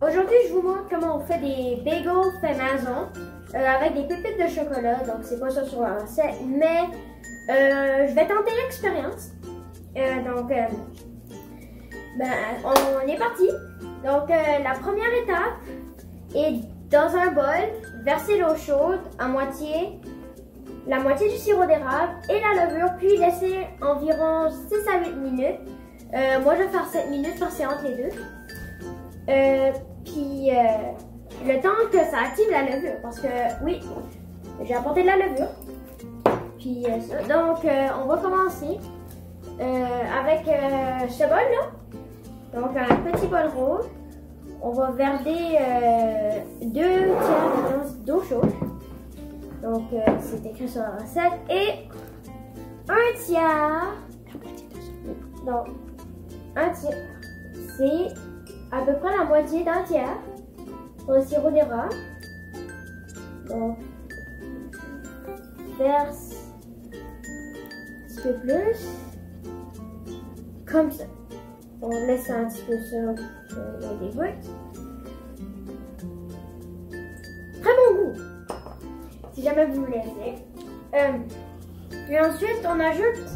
Aujourd'hui, je vous montre comment on fait des bagels fait maison avec des pépites de chocolat. Donc, c'est pas ça sur la recette, mais je vais tenter l'expérience. On est parti. Donc, la première étape est dans un bol, verser l'eau chaude à moitié, la moitié du sirop d'érable et la levure, puis laisser environ 6 à 8 minutes. Moi, je vais faire 7 minutes parce que c'est entre les deux. Le temps que ça active la levure, parce que oui, j'ai apporté de la levure. Puis on va commencer avec ce bol là. Donc un petit bol rose. On va verser 2 tiers d'eau chaude. Donc c'est écrit sur la recette. Et un tiers. Donc un tiers. C'est à peu près la moitié d'un tiers pour le sirop d'érable. Donc, verse un petit peu plus, comme ça. On laisse un petit peu ça sur les gouttes. Très bon goût, si jamais vous voulez essayer. Et ensuite, on ajoute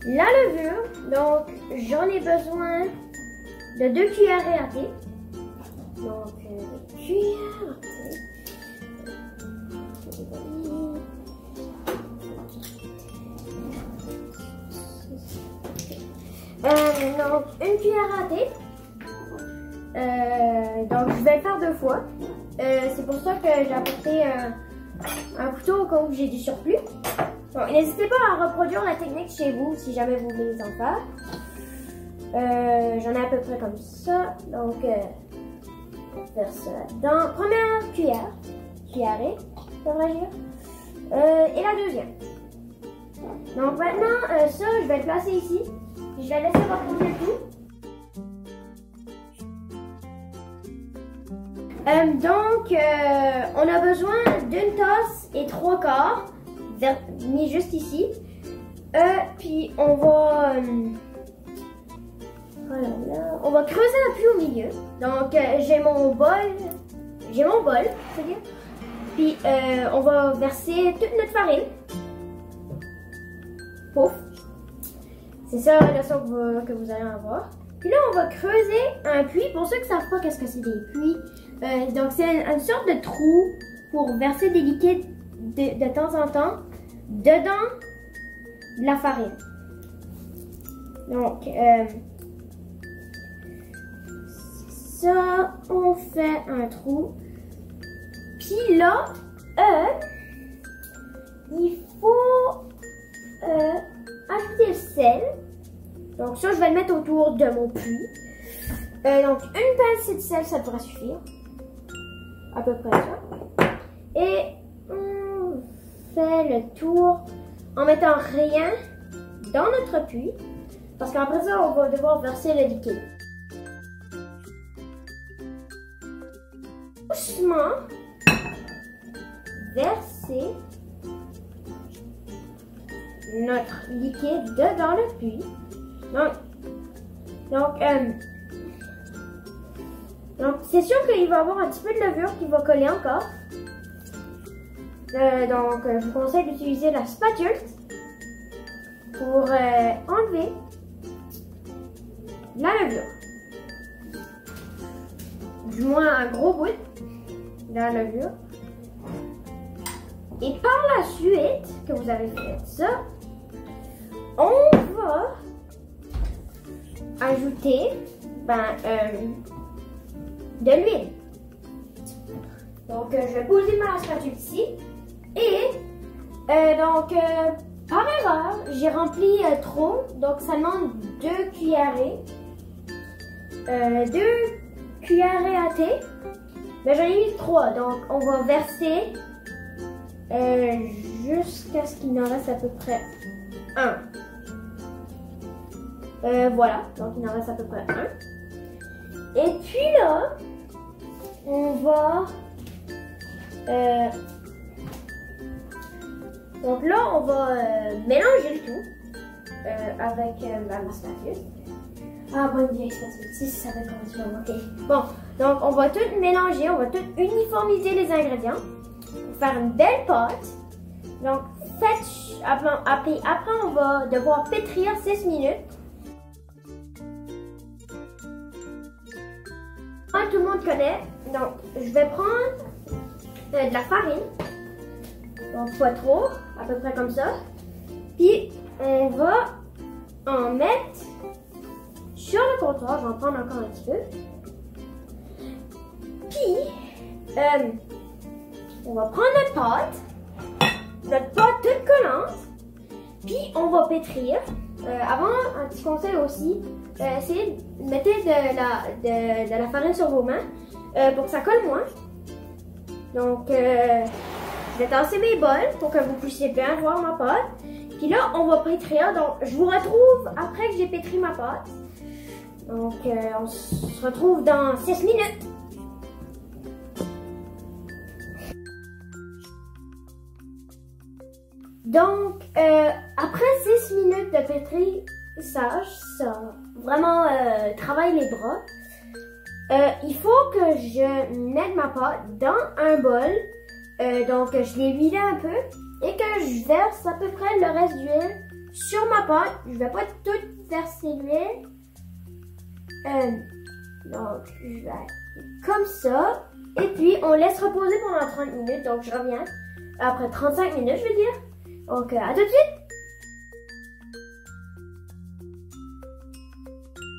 la levure. Donc, j'en ai besoin de 2 cuillères à thé. Donc, cuillères à thé. Donc, une cuillère à thé. Donc, je vais le faire 2 fois. C'est pour ça que j'ai apporté un couteau au cas où j'ai du surplus. Donc, n'hésitez pas à reproduire la technique chez vous si jamais vous voulez en faire. J'en ai à peu près comme ça. Donc, on va faire ça dans première cuillerée, devrais-je dire. Et la deuxième. Donc maintenant, ça, je vais le placer ici. Puis je vais laisser reposer le tout. On a besoin d'une tasse et 3 quarts, mis juste ici. Puis on va... Voilà, on va creuser un puits au milieu. Donc, j'ai mon bol, je veux dire. Puis, on va verser toute notre farine. Pouf. C'est ça le son que vous allez avoir. Puis là, on va creuser un puits. Pour ceux qui ne savent pas qu'est-ce que c'est des puits, donc c'est une sorte de trou pour verser des liquides de temps en temps dedans de la farine. Donc, ça, on fait un trou. Puis là, il faut ajouter le sel. Donc ça, je vais le mettre autour de mon puits. Donc une pincée de sel, ça devrait suffire. À peu près ça. Et on fait le tour en mettant rien dans notre puits. Parce qu'après ça, on va devoir verser le liquide. Doucement verser notre liquide dans le puits. Donc c'est sûr qu'il va y avoir un petit peu de levure qui va coller encore. Je vous conseille d'utiliser la spatule pour enlever la levure. Du moins un gros bout de la levure. Et par la suite que vous avez fait ça, on va ajouter de l'huile. Donc je vais poser ma spatule ici et par erreur j'ai rempli trop, donc ça demande 2 cuillerées. 2 cuillerées à thé. Mais j'en ai mis 3, donc on va verser jusqu'à ce qu'il en reste à peu près 1. Voilà, donc il en reste à peu près 1. Et puis là, on va... donc là, on va mélanger le tout avec ma spatule. Ah, bonne vieille spatule. Si, ça va comment tu vas. Ok. Bon, donc on va tout mélanger, on va tout uniformiser les ingrédients pour faire une belle pâte. Donc, après, on va devoir pétrir 6 minutes. Tout le monde connaît. Donc, je vais prendre de la farine. Donc, pas trop, à peu près comme ça. Puis, on va en mettre sur le comptoir. Je vais en prendre encore un petit peu. Puis, on va prendre notre pâte toute collante. Puis, on va pétrir. Avant, un petit conseil aussi. Essayez de mettre de la farine sur vos mains pour que ça colle moins. Donc, je vais tasser mes bols pour que vous puissiez bien voir ma pâte. Puis là, on va pétrir. Donc, je vous retrouve après que j'ai pétri ma pâte. Donc, on se retrouve dans 6 minutes. Donc, après 6 minutes de pétrissage, ça vraiment travaille les bras. Il faut que je mette ma pâte dans un bol. Donc, je l'ai huilé un peu et que je verse à peu près le reste d'huile sur ma pâte. Je vais pas tout verser l'huile. Donc, je vais comme ça. Et puis, on laisse reposer pendant 30 minutes. Donc, je reviens après 35 minutes, je veux dire. Donc, à tout de suite!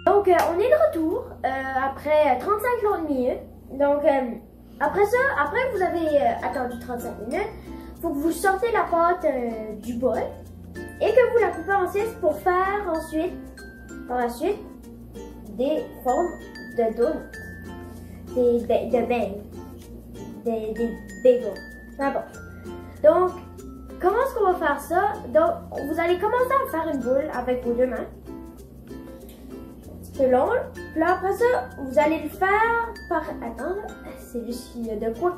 Donc, on est de retour après 35 longues minutes. Donc, après ça, après que vous avez attendu 35 minutes, il faut que vous sortez la pâte du bol et que vous la coupez en 6 pour faire ensuite, par la suite, des formes de donuts, de bagels, des bagels, n'importe. Donc, comment est-ce qu'on va faire ça? Donc, vous allez commencer à faire une boule avec vos deux mains. Un petit peu long. Puis là, après ça, vous allez le faire par... Attends, là. C'est juste qu'il y a de quoi.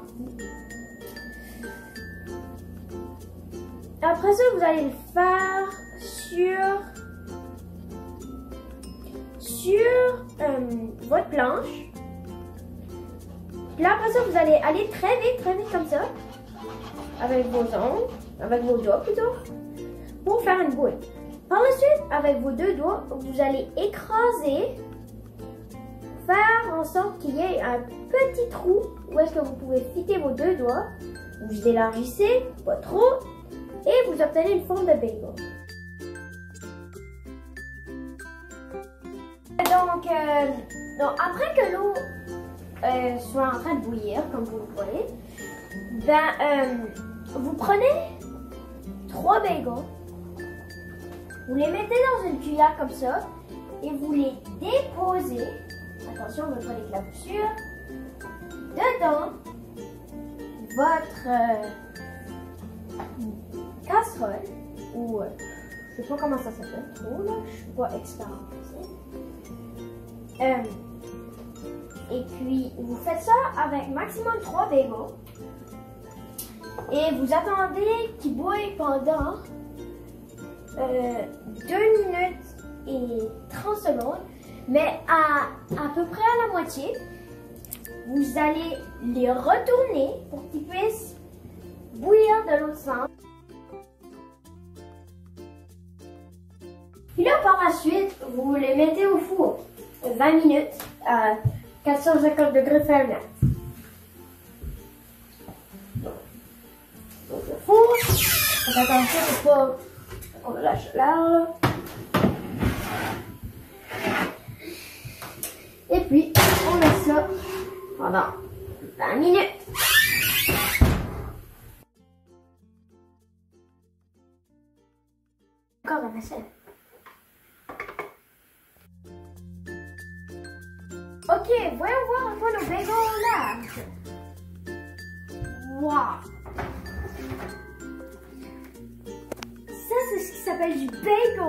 Après ça, vous allez le faire sur votre planche. Puis là, après ça, vous allez aller très vite comme ça. Avec vos ongles, avec vos doigts plutôt, pour faire une boule. Par la suite, avec vos deux doigts, vous allez écraser, faire en sorte qu'il y ait un petit trou où est-ce que vous pouvez fitter vos deux doigts. Vous élargissez, pas trop, et vous obtenez une forme de bagel. Donc après que l'eau soit en train de bouillir, comme vous le voyez, vous prenez 3 bagels, vous les mettez dans une cuillère comme ça et vous les déposez, attention, on ne veut pas l'éclaboussure, dedans votre casserole ou je sais pas comment ça s'appelle trop là, je suis pas expert en cuisine. Et puis vous faites ça avec maximum 3 bagels. Et vous attendez qu'il bouille pendant 2 minutes et 30 secondes. Mais à peu près à la moitié, vous allez les retourner pour qu'ils puissent bouillir de l'autre sens. Puis là, par la suite, vous les mettez au four 20 minutes à 450 degrés Fahrenheit. Donc le four, faites attention pour pas qu'on lâche l'air. Et puis on met ça pendant 20 minutes. Encore la vaisselle. Ok, voyons voir un peu nos bagels là. Wow! Ça, c'est ce qui s'appelle du bagel.